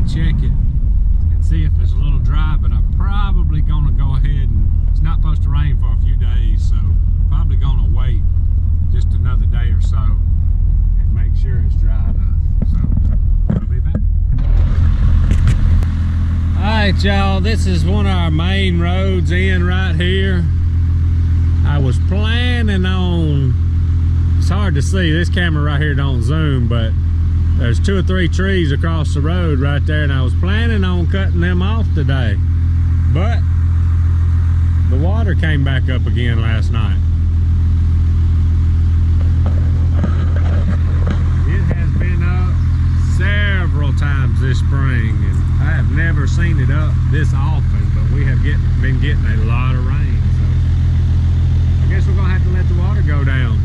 check it and see if it's a little dry, but I'm probably gonna go ahead and, it's not supposed to rain for a few days, so probably gonna wait just another day or so and make sure it's dry enough. So we'll be back. Alright y'all, this is one of our main roads in right here. I was planning on, it's hard to see, this camera right here don't zoom, but there's 2 or 3 trees across the road right there, and I was planning on cutting them off today, but the water came back up again last night. It has been up several times this spring, and I have never seen it up this often, but we have been getting a lot of rain, so I guess we're gonna have to let the water go down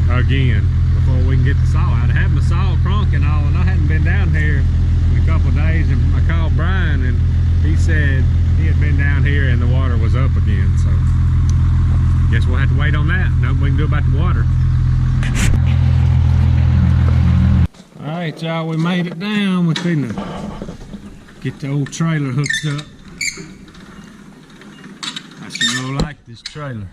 again before we can get the saw out. I had my saw crunk and all, and I hadn't been down here in a couple of days, and I called Brian and he said he had been down here and the water was up again, so I guess we'll have to wait on that. Nothing we can do about the water. Alright y'all, we made it down. We're finna get the old trailer hooked up. I sure like this trailer.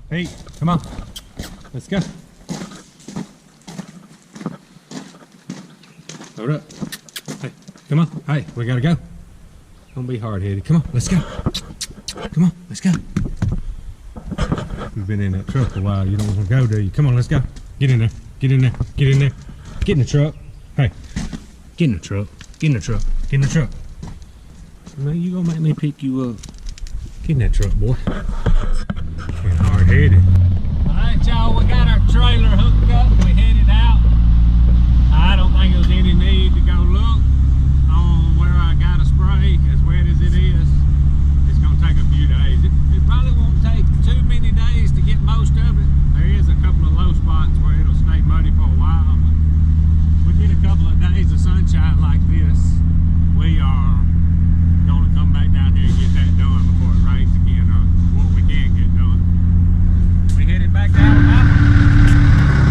Hey, come on, let's go. Hold up. Hey, come on. Hey, we gotta go. Don't be hard-headed. Come on, let's go. Come on, let's go. We've been in that truck a while. You don't want to go, do you? Come on, let's go. Get in there. Get in there. Get in there. Get in the truck. Hey, get in the truck. Get in the truck. Get in the truck. Now you gonna make me pick you up. Get in that truck, boy. Hard-headed. Alright y'all, we got our trailer hooked up. We headed out. I don't think there's any need to go look on where I got a spray. As wet as it is, it's going to take a few days. It probably won't take too many days to get most of it. There is a couple of low spots where it'll stay muddy for a while. But we get a couple of days of sunshine like this, we are going to come back down here and get that done before it rains again, or what we can get done. We headed back down the mountain.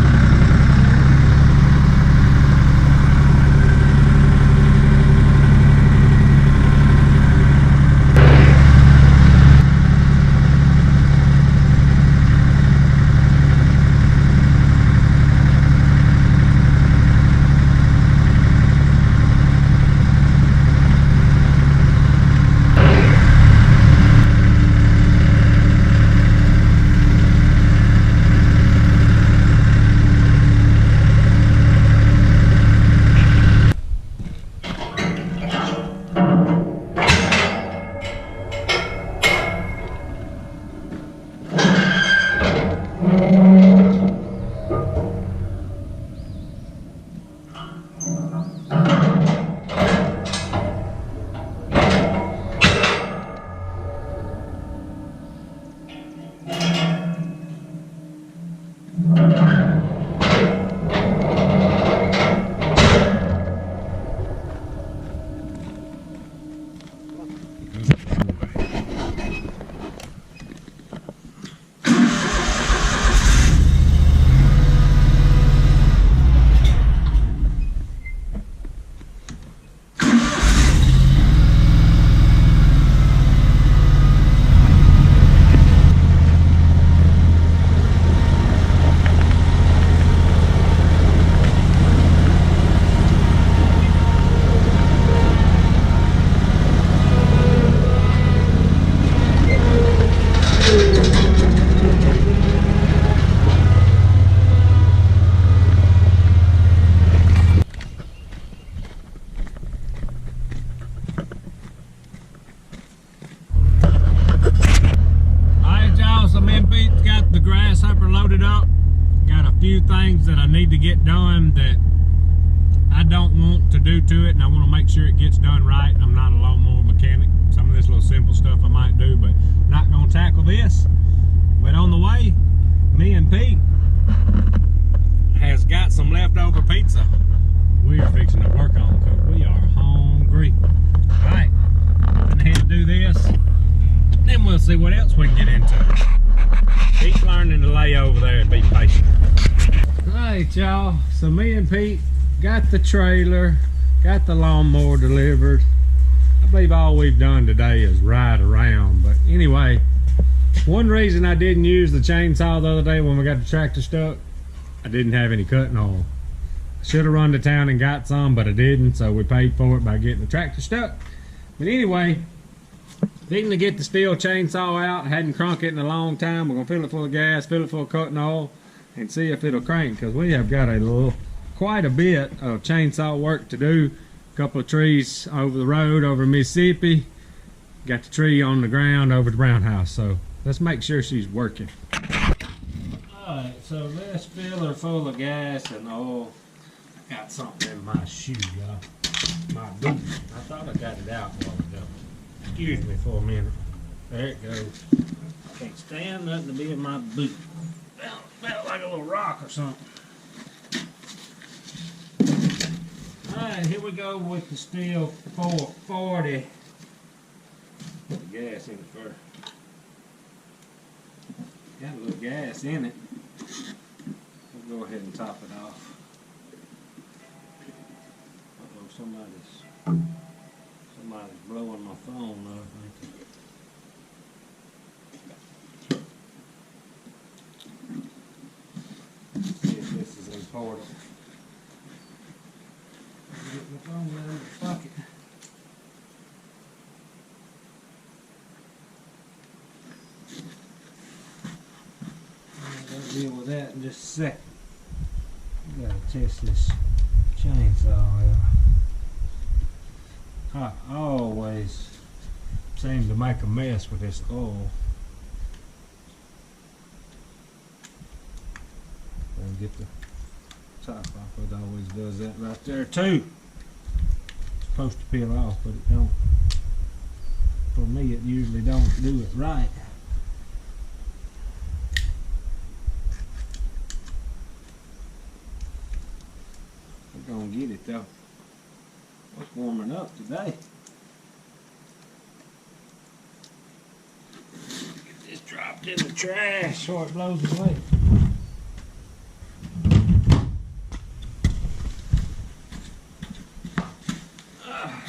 few things that I need to get done that I don't want to do to it, and I want to make sure it gets done right. I'm not a lawnmower mechanic. Some of this little simple stuff I might do, but not going to tackle this. But on the way, me and Pete has got some leftover pizza we're fixing to work on because we are hungry. All right, I'm going to do this, then we'll see what else we can get into. Pete's learning to lay over there and be patient. All right, y'all, so me and Pete got the trailer, got the lawnmower delivered. I believe all we've done today is ride around. But anyway, one reason I didn't use the chainsaw the other day when we got the tractor stuck, I didn't have any cutting oil. I should have run to town and got some, but I didn't, so we paid for it by getting the tractor stuck. But anyway, needing to get the steel chainsaw out. I hadn't cranked it in a long time. We're gonna fill it full of gas, fill it full of cutting oil, and see if it'll crank, because we have got quite a bit of chainsaw work to do. A couple of trees over the road over Mississippi. Got the tree on the ground over the brown house, so let's make sure she's working. Alright, so let's fill her full of gas and oil. I got something in my shoe, y'all. My boot. I thought I got it out a while ago. Excuse me for a minute. There it goes. I can't stand nothing to be in my boot. Felt like a little rock or something. Alright, here we go with the STIHL 440. Put the gas in it first. Got a little gas in it. We'll go ahead and top it off. Uh-oh, somebody's blowing my phone up, I think. See if this is important. Get my phone out of the pocket. I'll deal with that in just a second. Gotta test this chainsaw out. I always seem to make a mess with this oil. And get the top off. It always does that right there too. It's supposed to peel off, but it don't. For me, it usually don't do it right. We're gonna get it though. It's warming up today. Get this dropped in the trash so it blows away.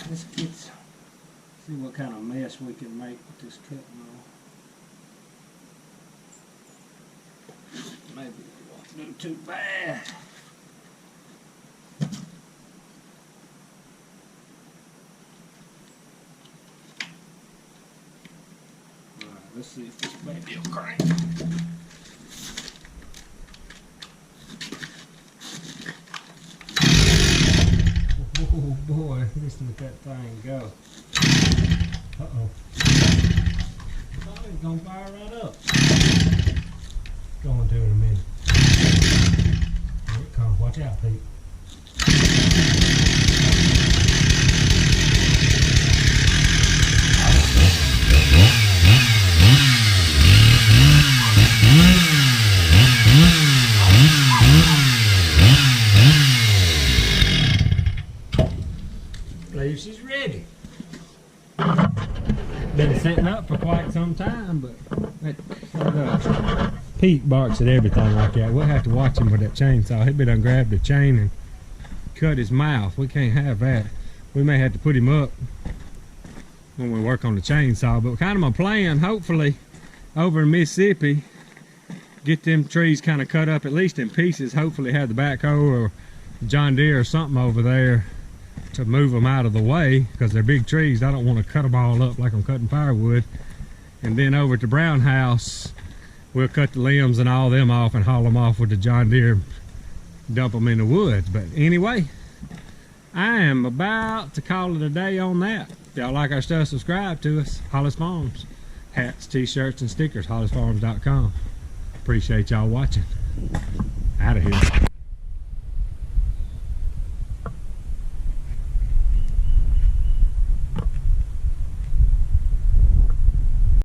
Let's see what kind of mess we can make with this cutting oil. Maybe we won't do too bad. Alright, let's see if this baby will crank. Oh boy, listen to that thing go. Uh-oh. I thought it was going to fire right up. Going to in a minute. Here it comes. Watch out, Pete. Believe she's ready. Been setting up for quite some time, but Pete barks at everything like that. We'll have to watch him with that chainsaw. He'd be done grabbed the chain and cut his mouth. We can't have that. We may have to put him up when we work on the chainsaw, but kind of my plan, hopefully over in Mississippi, get them trees kind of cut up at least in pieces. Hopefully have the backhoe or John Deere or something over there to move them out of the way, because they're big trees. I don't want to cut them all up like I'm cutting firewood. And then over at the brown house, we'll cut the limbs and all them off and haul them off with the John Deere, dump them in the woods. But anyway, I am about to call it a day on that. If y'all like our stuff, subscribe to us. Hollis Farms. Hats, t-shirts, and stickers. HollisFarms.com. Appreciate y'all watching. Out of here. here.